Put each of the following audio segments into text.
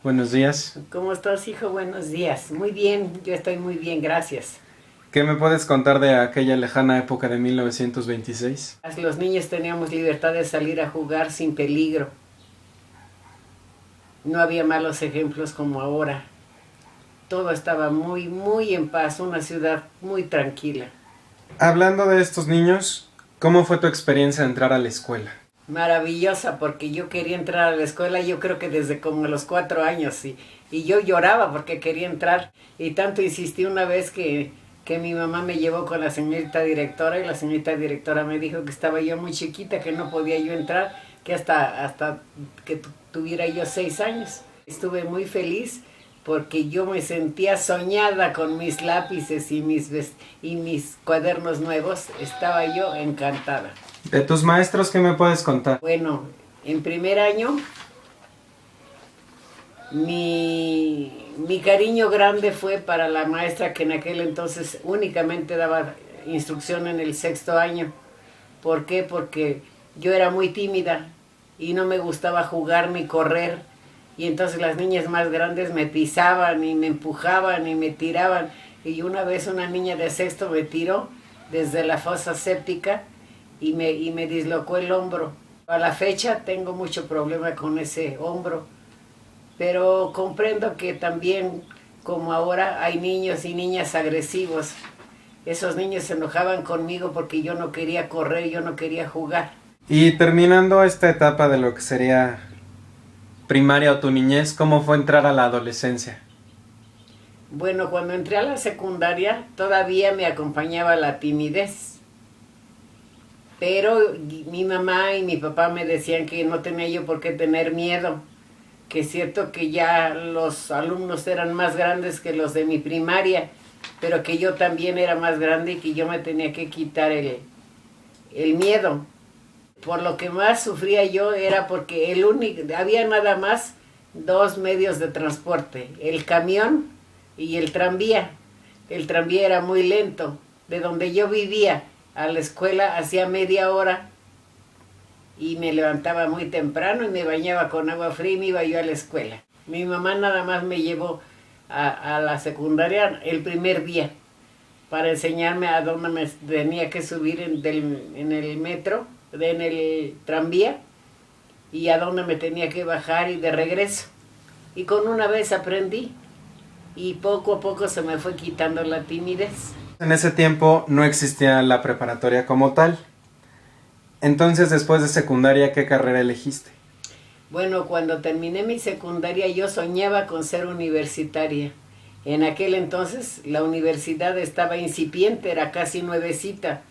Buenos días. ¿Cómo estás, hijo? Buenos días. Muy bien, yo estoy muy bien, gracias. ¿Qué me puedes contar de aquella lejana época de 1926? Los niños teníamos libertad de salir a jugar sin peligro. No había malos ejemplos como ahora. Todo estaba muy, muy en paz, una ciudad muy tranquila. Hablando de estos niños, ¿cómo fue tu experiencia de entrar a la escuela? Maravillosa, porque yo quería entrar a la escuela, yo creo que desde como los 4 años, y yo lloraba porque quería entrar. Y tanto insistí una vez que mi mamá me llevó con la señorita directora, y la señorita directora me dijo que estaba yo muy chiquita, que no podía yo entrar, que hasta que tuviera yo 6 años. Estuve muy feliz porque yo me sentía soñada con mis lápices y mis cuadernos nuevos. Estaba yo encantada. ¿De tus maestros qué me puedes contar? Bueno, en primer año mi cariño grande fue para la maestra que en aquel entonces únicamente daba instrucción en el sexto año. ¿Por qué? Porque yo era muy tímida y no me gustaba jugar ni correr. Y entonces las niñas más grandes me pisaban y me empujaban y me tiraban. Y una vez una niña de sexto me tiró desde la fosa séptica y me dislocó el hombro. A la fecha tengo mucho problema con ese hombro, pero comprendo que también, como ahora, hay niños y niñas agresivos. Esos niños se enojaban conmigo porque yo no quería correr, yo no quería jugar. Y terminando esta etapa de lo que sería primaria o tu niñez, ¿cómo fue entrar a la adolescencia? Bueno, cuando entré a la secundaria todavía me acompañaba la timidez, pero mi mamá y mi papá me decían que no tenía yo por qué tener miedo, que es cierto que ya los alumnos eran más grandes que los de mi primaria, pero que yo también era más grande y que yo me tenía que quitar el miedo. Por lo que más sufría yo era porque había nada más dos medios de transporte, el camión y el tranvía. El tranvía era muy lento. De donde yo vivía a la escuela hacía media hora y me levantaba muy temprano y me bañaba con agua fría y me iba yo a la escuela. Mi mamá nada más me llevó a la secundaria el primer día para enseñarme a dónde me tenía que subir en el metro, en el tranvía, y a dónde me tenía que bajar y de regreso. Y con una vez aprendí y poco a poco se me fue quitando la timidez. En ese tiempo no existía la preparatoria como tal. Entonces, después de secundaria, ¿qué carrera elegiste? Bueno, cuando terminé mi secundaria yo soñaba con ser universitaria. En aquel entonces la universidad estaba incipiente, era casi nuevecita,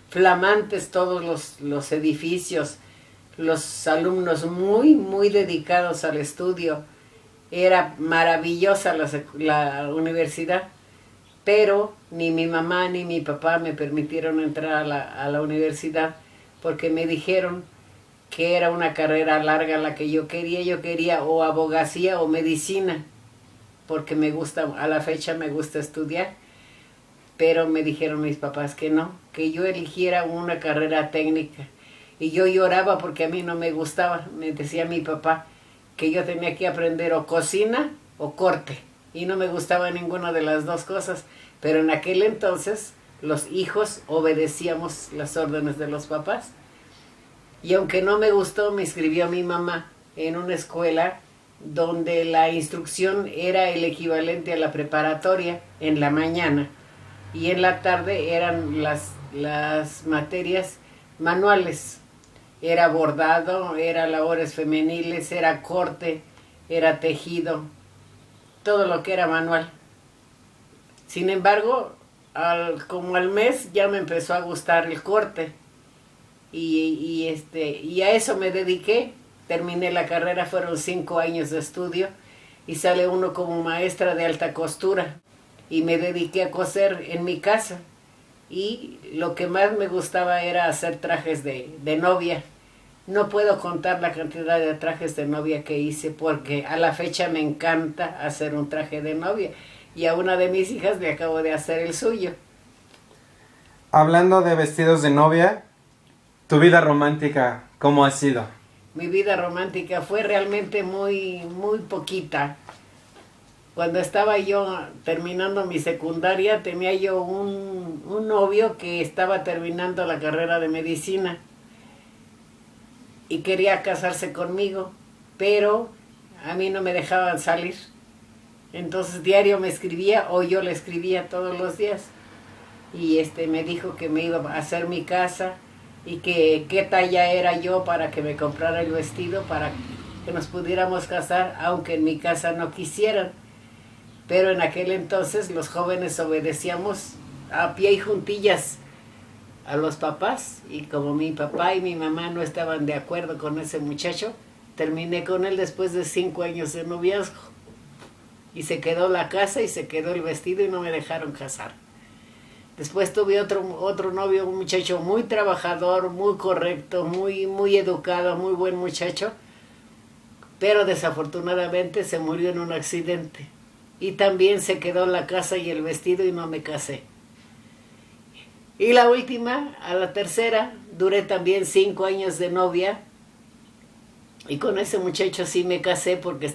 flamantes todos los edificios, los alumnos muy, muy dedicados al estudio. Era maravillosa la universidad, pero ni mi mamá ni mi papá me permitieron entrar a la universidad porque me dijeron que era una carrera larga la que yo quería o abogacía o medicina, porque me gusta, a la fecha me gusta estudiar, pero me dijeron mis papás que no, que yo eligiera una carrera técnica. Y yo lloraba porque a mí no me gustaba, me decía mi papá que yo tenía que aprender o cocina o corte, y no me gustaba ninguna de las dos cosas, pero en aquel entonces los hijos obedecíamos las órdenes de los papás. Y aunque no me gustó, me inscribió mi mamá en una escuela donde la instrucción era el equivalente a la preparatoria en la mañana y en la tarde eran las materias manuales. Era bordado, era labores femeniles, era corte, era tejido, todo lo que era manual. Sin embargo, como al mes ya me empezó a gustar el corte. Y a eso me dediqué. Terminé la carrera, fueron 5 años de estudio y sale uno como maestra de alta costura. Y me dediqué a coser en mi casa. Y lo que más me gustaba era hacer trajes de novia. No puedo contar la cantidad de trajes de novia que hice porque a la fecha me encanta hacer un traje de novia. Y a una de mis hijas le acabo de hacer el suyo. Hablando de vestidos de novia, ¿tu vida romántica cómo ha sido? mi vida romántica fue realmente muy, muy poquita. Cuando estaba yo terminando mi secundaria, tenía yo un novio que estaba terminando la carrera de medicina y quería casarse conmigo, pero a mí no me dejaban salir. Entonces diario me escribía o yo le escribía todos los días. Y me dijo que me iba a hacer mi casa y que qué talla era yo para que me comprara el vestido para que nos pudiéramos casar, aunque en mi casa no quisieran. Pero en aquel entonces los jóvenes obedecíamos a pie y juntillas a los papás, y como mi papá y mi mamá no estaban de acuerdo con ese muchacho, terminé con él después de 5 años de noviazgo. Y se quedó la casa y se quedó el vestido y no me dejaron casar. Después tuve otro novio, un muchacho muy trabajador, muy correcto, muy educado, muy buen muchacho, pero desafortunadamente se murió en un accidente. Y también se quedó la casa y el vestido y no me casé. Y la última, a la tercera, duré también 5 años de novia. Y con ese muchacho sí me casé porque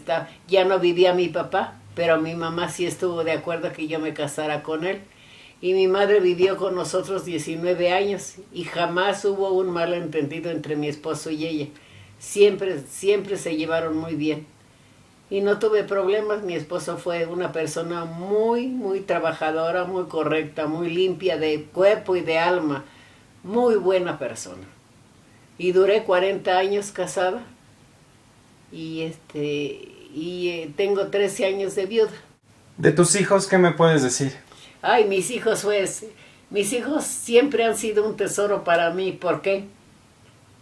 ya no vivía mi papá, pero mi mamá sí estuvo de acuerdo que yo me casara con él. Y mi madre vivió con nosotros 19 años y jamás hubo un malentendido entre mi esposo y ella. Siempre se llevaron muy bien. Y no tuve problemas. Mi esposo fue una persona muy, muy trabajadora, muy correcta, muy limpia de cuerpo y de alma. Muy buena persona. Y duré 40 años casada. Y tengo 13 años de viuda. ¿De tus hijos qué me puedes decir? Ay, mis hijos siempre han sido un tesoro para mí. ¿Por qué?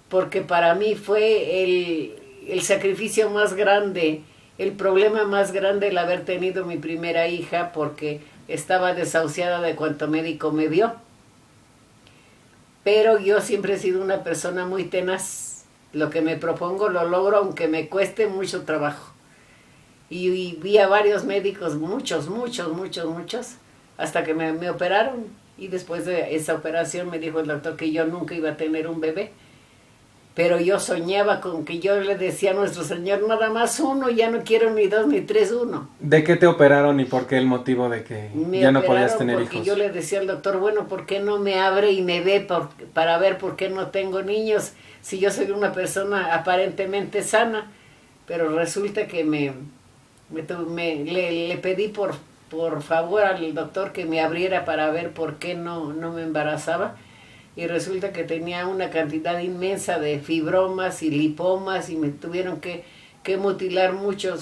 Porque para mí fue el sacrificio más grande, el problema más grande el haber tenido mi primera hija, porque estaba desahuciada de cuanto médico me vio. Pero yo siempre he sido una persona muy tenaz. Lo que me propongo lo logro aunque me cueste mucho trabajo. Y vi a varios médicos, muchos, hasta que me operaron. Y después de esa operación me dijo el doctor que yo nunca iba a tener un bebé. Pero yo soñaba con que yo le decía a nuestro Señor, nada más uno, ya no quiero ni 2 ni 3, 1. ¿De qué te operaron y por qué el motivo de que ya no podías tener hijos? Porque yo le decía al doctor, bueno, ¿por qué no me abre y me ve para ver por qué no tengo niños? Si yo soy una persona aparentemente sana. Pero resulta que le pedí por favor al doctor que me abriera para ver por qué no me embarazaba. Y resulta que tenía una cantidad inmensa de fibromas y lipomas y me tuvieron que mutilar mucho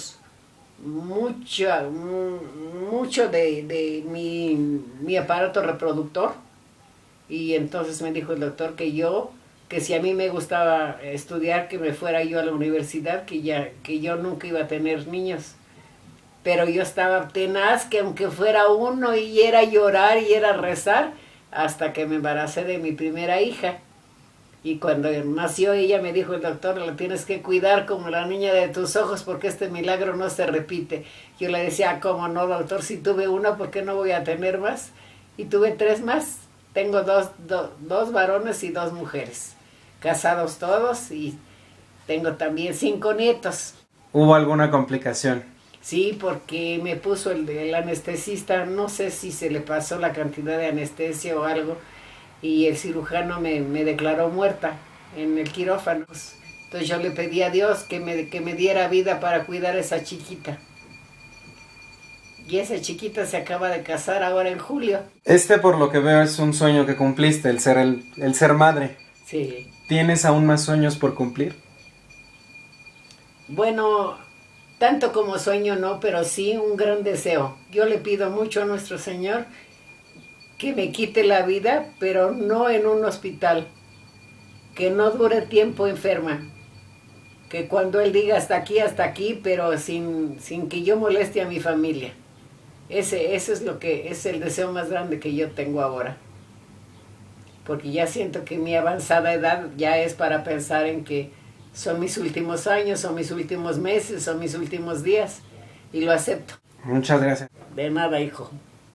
de mi aparato reproductor. Y entonces me dijo el doctor que si a mí me gustaba estudiar, que me fuera yo a la universidad, que yo nunca iba a tener niños. Pero yo estaba tenaz, que aunque fuera uno, y era llorar y era rezar, hasta que me embaracé de mi primera hija. Y cuando nació ella me dijo el doctor, la tienes que cuidar como la niña de tus ojos porque este milagro no se repite. Yo le decía, ¿cómo no, doctor? Si tuve una, ¿por qué no voy a tener más? Y tuve 3 más. Tengo dos varones y 2 mujeres. Casados todos, y tengo también 5 nietos. ¿Hubo alguna complicación? Sí, porque me puso el anestesista, no sé si se le pasó la cantidad de anestesia o algo, y el cirujano me declaró muerta en el quirófano. Entonces yo le pedí a Dios que me diera vida para cuidar a esa chiquita. Y esa chiquita se acaba de casar ahora en julio. Por lo que veo, es un sueño que cumpliste, el ser madre. Sí. ¿Tienes aún más sueños por cumplir? Bueno, tanto como sueño no, pero sí un gran deseo. Yo le pido mucho a nuestro Señor que me quite la vida, pero no en un hospital, que no dure tiempo enferma, que cuando Él diga hasta aquí, pero sin que yo moleste a mi familia. Ese es lo que es el deseo más grande que yo tengo ahora. Porque ya siento que mi avanzada edad ya es para pensar en que son mis últimos años, son mis últimos meses, son mis últimos días, y lo acepto. Muchas gracias. De nada, hijo.